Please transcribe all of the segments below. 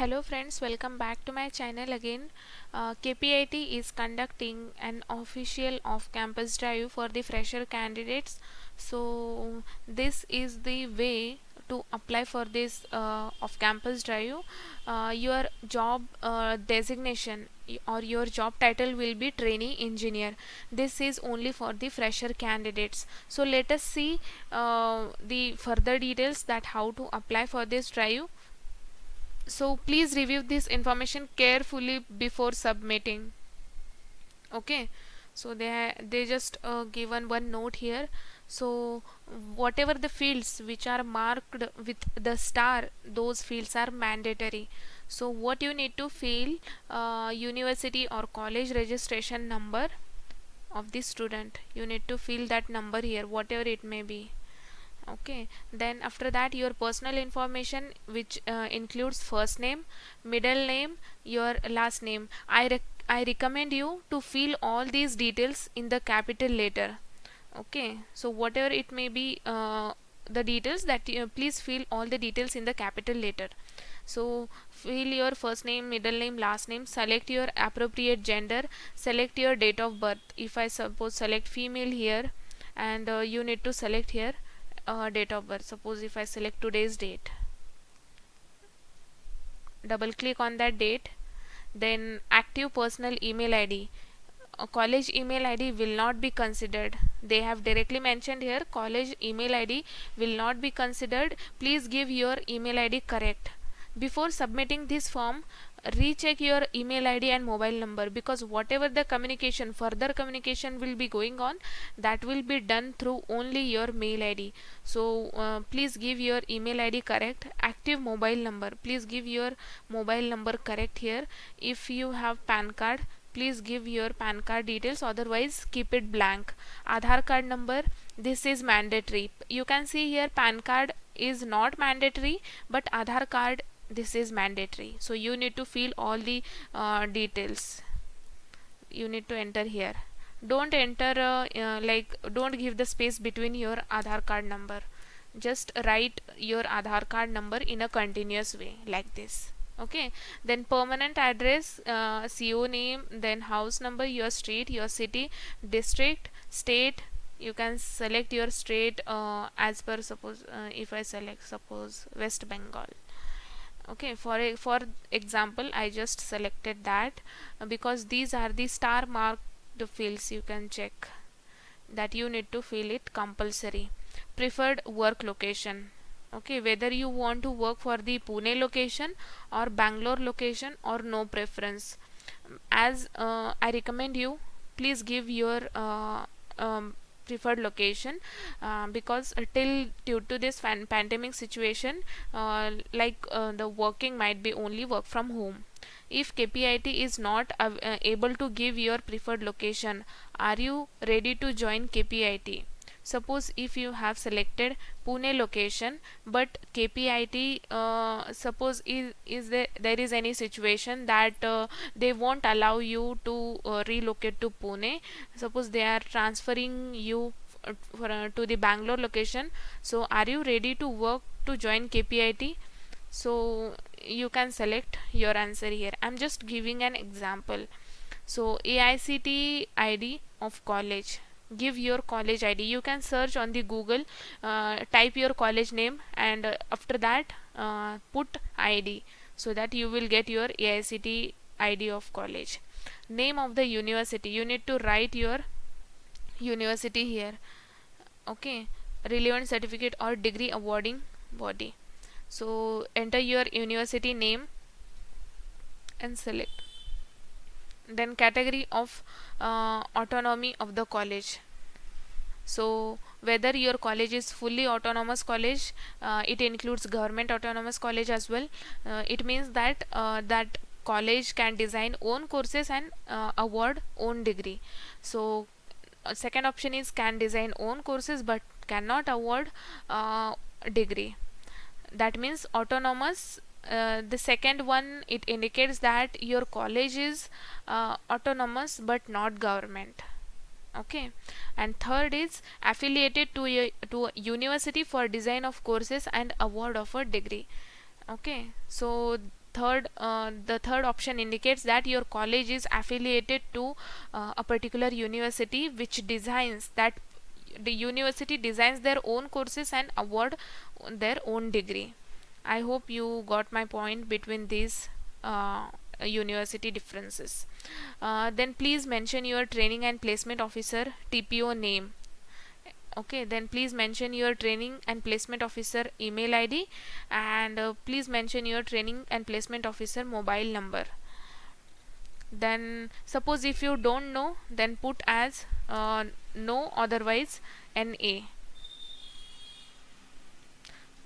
Hello friends, welcome back to my channel again. KPIT is conducting an official off-campus drive for the fresher candidates. So this is the way to apply for this off-campus drive. Your job designation or your job title will be trainee engineer. This is only for the fresher candidates. So let us see the further details that how to apply for this drive. So please review this information carefully before submitting. Okay, so they just given one note here. So whatever the fields which are marked with the star, those fields are mandatory. So what you need to fill, university or college registration number of the student, you need to fill that number here, whatever it may be. Okay, then after that your personal information, which includes first name, middle name, your last name. I recommend you to fill all these details in the capital letter. Okay, so whatever it may be, the details that please fill all the details in the capital letter. So fill your first name, middle name, last name, select your appropriate gender, select your date of birth. If I suppose select female here, and you need to select here date of birth. Suppose if I select today's date, double click on that date, then active personal email ID. A college email ID will not be considered. They have directly mentioned here, college email ID will not be considered. Please give your email ID correct. Before submitting this form, recheck your email ID and mobile number, because whatever the communication, further communication will be going on, that will be done through only your mail ID. So please give your email ID correct. Active mobile number, please give your mobile number correct here. If you have PAN card, please give your PAN card details, otherwise keep it blank. Aadhaar card number, this is mandatory. You can see here PAN card is not mandatory, but Aadhaar card, this is mandatory. So you need to fill all the details. You need to enter here. Don't enter don't give the space between your Aadhaar card number. Just write your Aadhaar card number in a continuous way like this. Okay, then permanent address, CO name, then house number, your street, your city, district, state. You can select your state as per, suppose if I select suppose West Bengal. Okay, for example I just selected that because these are the star marked fields. You can check that you need to fill it compulsory. Preferred work location, okay, whether you want to work for the Pune location or Bangalore location or no preference. As I recommend you, please give your preferred location, because till due to this pandemic situation, the working might be only work from home. If KPIT is not able to give your preferred location, are you ready to join KPIT? Suppose if you have selected Pune location, but KPIT, suppose is there is any situation that they won't allow you to relocate to Pune. Suppose they are transferring you to the Bangalore location. So are you ready to work to join KPIT? So you can select your answer here. I'm just giving an example. So AICT ID of college, give your college ID. You can search on the Google, type your college name, and after that put ID, so that you will get your AICT ID of college. Name of the university, you need to write your university here. Okay, relevant certificate or degree awarding body. So enter your university name and select. Then category of autonomy of the college. So whether your college is fully autonomous college, it includes government autonomous college as well. It means that that college can design own courses and award own degree. So second option is can design own courses but cannot award degree. That means autonomous. The second one, it indicates that your college is autonomous but not government. Okay, and third is affiliated to a university for design of courses and award of a degree. Okay, so third option indicates that your college is affiliated to a particular university, which designs that the university designs their own courses and award their own degree. I hope you got my point between these university differences. Then please mention your training and placement officer TPO name. Okay, then please mention your training and placement officer email ID, and please mention your training and placement officer mobile number. Then suppose if you don't know, then put as no, otherwise NA,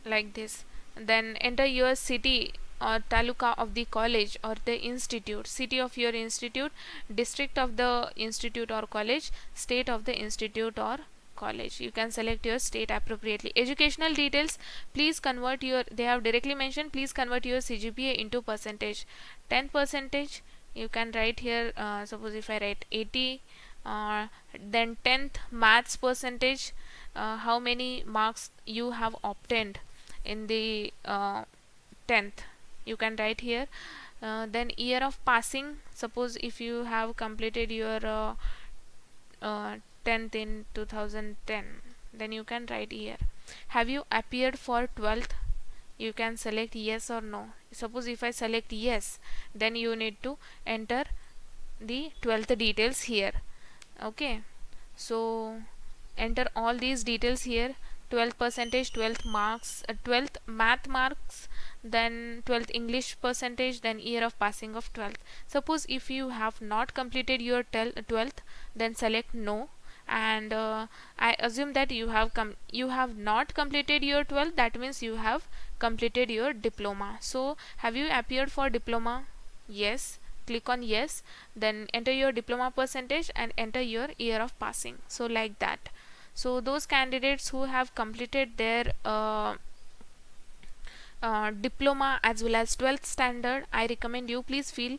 like this. Then enter your city or taluka of the college or the institute, city of your institute, district of the institute or college, state of the institute or college. You can select your state appropriately. Educational details, please convert your, they have directly mentioned, please convert your CGPA into percentage. 10 percentage you can write here, suppose if I write 80, then 10th maths percentage, how many marks you have obtained in the 10th, you can write here. Then year of passing, suppose if you have completed your 10th in 2010, then you can write here. Have you appeared for 12th? You can select yes or no. Suppose if I select yes, then you need to enter the 12th details here. Okay, so enter all these details here. 12th percentage, 12th marks, 12th math marks, then 12th English percentage, then year of passing of 12th. Suppose if you have not completed your 12th, then select no, and I assume that you have not completed your 12th, that means you have completed your diploma. So have you appeared for diploma? Yes, click on yes, then enter your diploma percentage and enter your year of passing. So like that. So those candidates who have completed their diploma as well as 12th standard, I recommend you please fill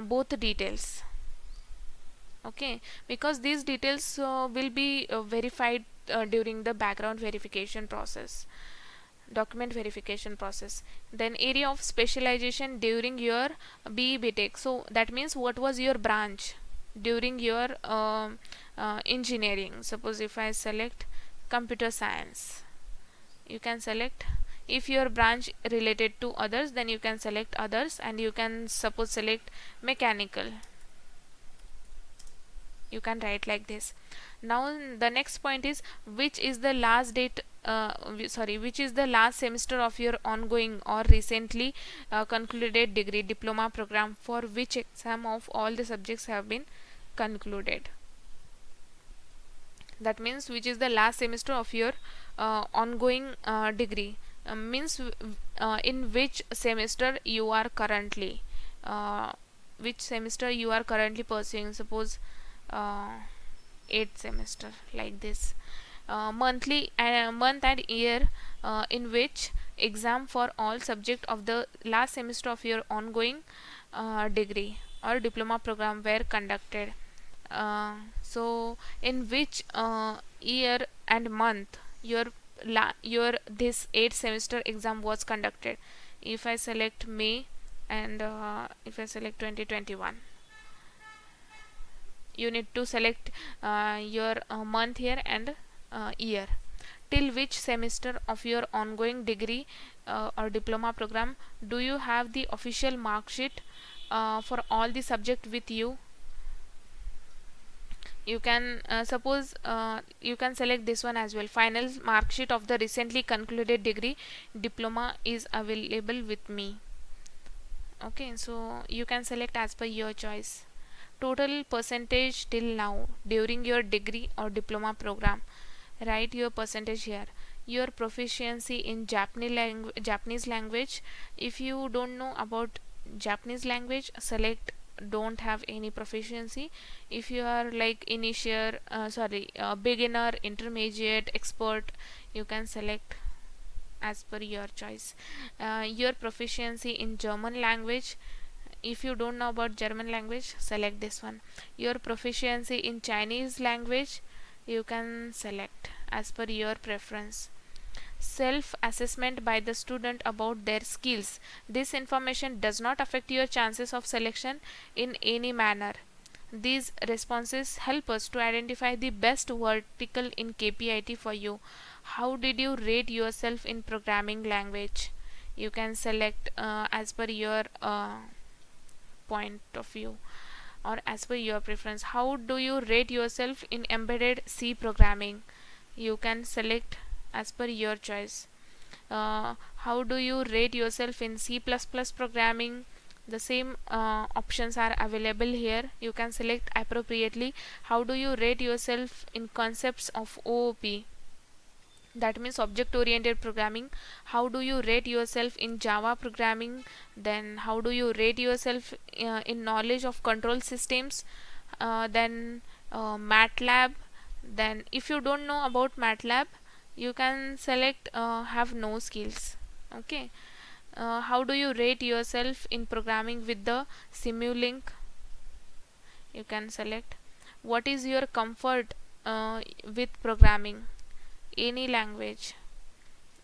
both details. Okay, because these details will be verified during the background verification process, document verification process. Then area of specialization during your BE BTech, so that means what was your branch during your engineering. Suppose if I select computer science, you can select, if your branch related to others, then you can select others, and you can suppose select mechanical, you can write like this. Now the next point is, which is the last date which is the last semester of your ongoing or recently concluded degree diploma program, for which exam of all the subjects have been concluded. That means which is the last semester of your ongoing degree, means in which semester you are currently, which semester you are currently pursuing. Suppose 8th semester, like this. Month and year in which exam for all subject of the last semester of your ongoing degree or diploma program were conducted. So in which year and month your this 8th semester exam was conducted. If I select May, and if I select 2021, you need to select your month here and year. Till which semester of your ongoing degree or diploma program do you have the official mark sheet for all the subject with you? You can suppose you can select this one as well. Final mark sheet of the recently concluded degree diploma is available with me. Okay, so you can select as per your choice. Total percentage till now during your degree or diploma program, write your percentage here. Your proficiency in Japanese language, if you don't know about Japanese language, select don't have any proficiency. If you are like beginner, intermediate, expert, you can select as per your choice. Your proficiency in German language, if you don't know about German language, select this one. Your proficiency in Chinese language, you can select as per your preference. self-assessment by the student about their skills. This information does not affect your chances of selection in any manner. These responses help us to identify the best vertical in KPIT for you. How did you rate yourself in programming language? You can select as per your point of view or as per your preference. How do you rate yourself in embedded C programming? You can select as per your choice. How do you rate yourself in C++ programming? The same options are available here. You can select appropriately. How do you rate yourself in concepts of OOP? That means object oriented programming. How do you rate yourself in Java programming? Then how do you rate yourself in knowledge of control systems? Then MATLAB. Then if you don't know about MATLAB, you can select have no skills. Okay. How do you rate yourself in programming with the Simulink? You can select. What is your comfort with programming? Any language.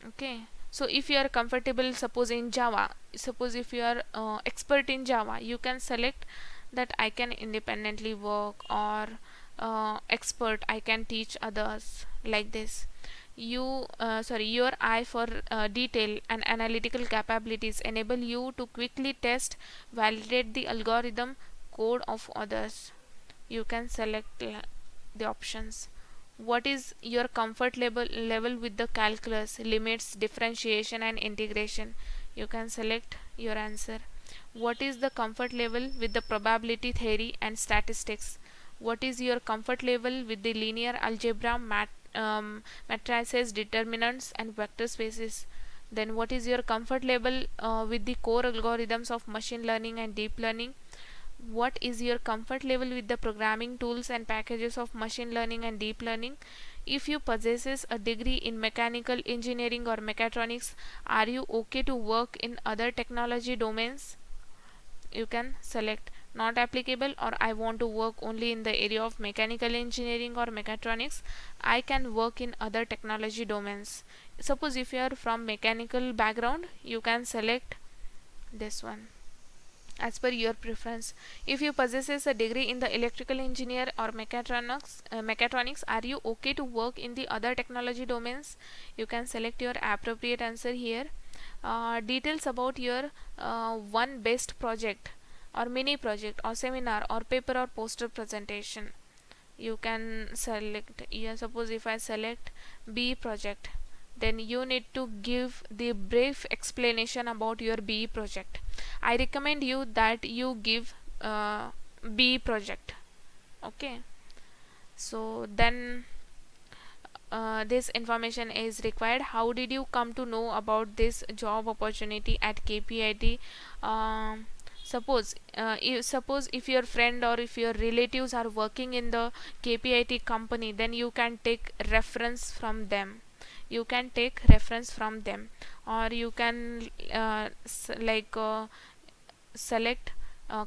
Okay. So if you are comfortable, suppose in Java, suppose if you are expert in Java, you can select that I can independently work, or expert, I can teach others, like this. Your eye for detail and analytical capabilities enable you to quickly test, validate the algorithm code of others. You can select the options. What is your comfort level with the calculus, limits, differentiation and integration? You can select your answer. What is the comfort level with the probability theory and statistics? What is your comfort level with the linear algebra, matrices, determinants and vector spaces? Then what is your comfort level with the core algorithms of machine learning and deep learning? What is your comfort level with the programming tools and packages of machine learning and deep learning? If you possesses a degree in mechanical engineering or mechatronics, are you okay to work in other technology domains? You can select not applicable, or I want to work only in the area of mechanical engineering or mechatronics. I can work in other technology domains. Suppose if you are from mechanical background, you can select this one as per your preference. If you possesses a degree in the electrical engineer or mechatronics, are you okay to work in the other technology domains? You can select your appropriate answer here. Details about your one best project or mini project or seminar or paper or poster presentation. You can select, yeah, suppose if I select B project, then you need to give the brief explanation about your B project. I recommend you that you give B project. Okay. So then this information is required. How did you come to know about this job opportunity at KPIT? Suppose if your friend or if your relatives are working in the KPIT company, then you can take reference from them. You can take reference from them, or you can select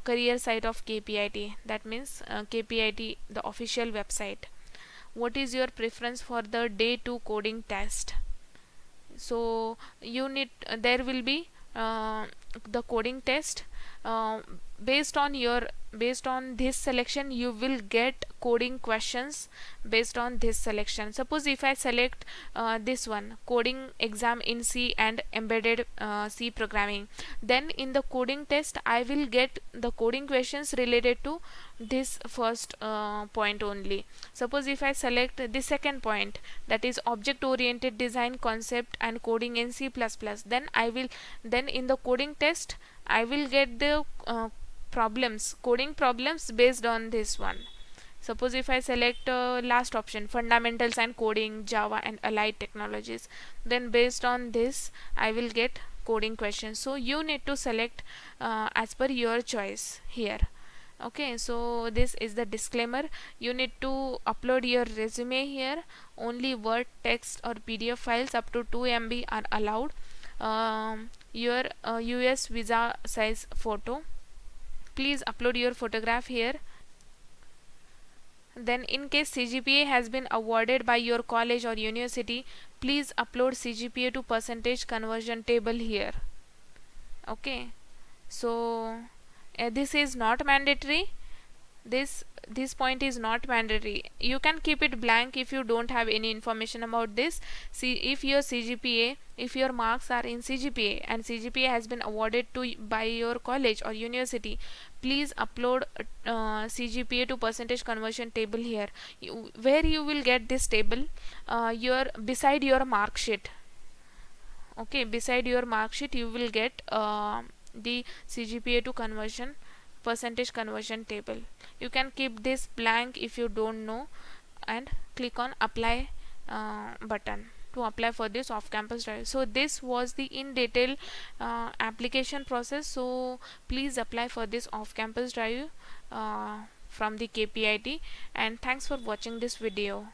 career site of KPIT. That means KPIT, the official website. What is your preference for the day 2 coding test? So you need, there will be the coding test. uh, based on this selection, you will get coding questions based on this selection. Suppose if I select this one, coding exam in C and embedded C programming, then in the coding test I will get the coding questions related to this first point only. Suppose if I select the second point, that is object oriented design concept and coding in C++, then in the coding test I will get the coding problems based on this one. Suppose if I select last option, fundamentals and coding, Java and allied technologies, then based on this I will get coding questions. So you need to select as per your choice here. Okay, so this is the disclaimer. You need to upload your resume here. Only Word, text or PDF files up to 2 MB are allowed. Your US visa size photo, please upload your photograph here. Then in case CGPA has been awarded by your college or university, please upload CGPA to percentage conversion table here. Okay, so this is not mandatory. This point is not mandatory. You can keep it blank if you don't have any information about this. See, if your CGPA, if your marks are in CGPA and CGPA has been awarded to by your college or university, please upload CGPA to percentage conversion table here. Where you will get this table, your beside your mark sheet. Okay, beside your mark sheet you will get the CGPA to conversion percentage conversion table. You can keep this blank if you don't know, and click on apply button to apply for this off campus drive. So this was the in detail application process. So please apply for this off campus drive from the KPIT, and thanks for watching this video.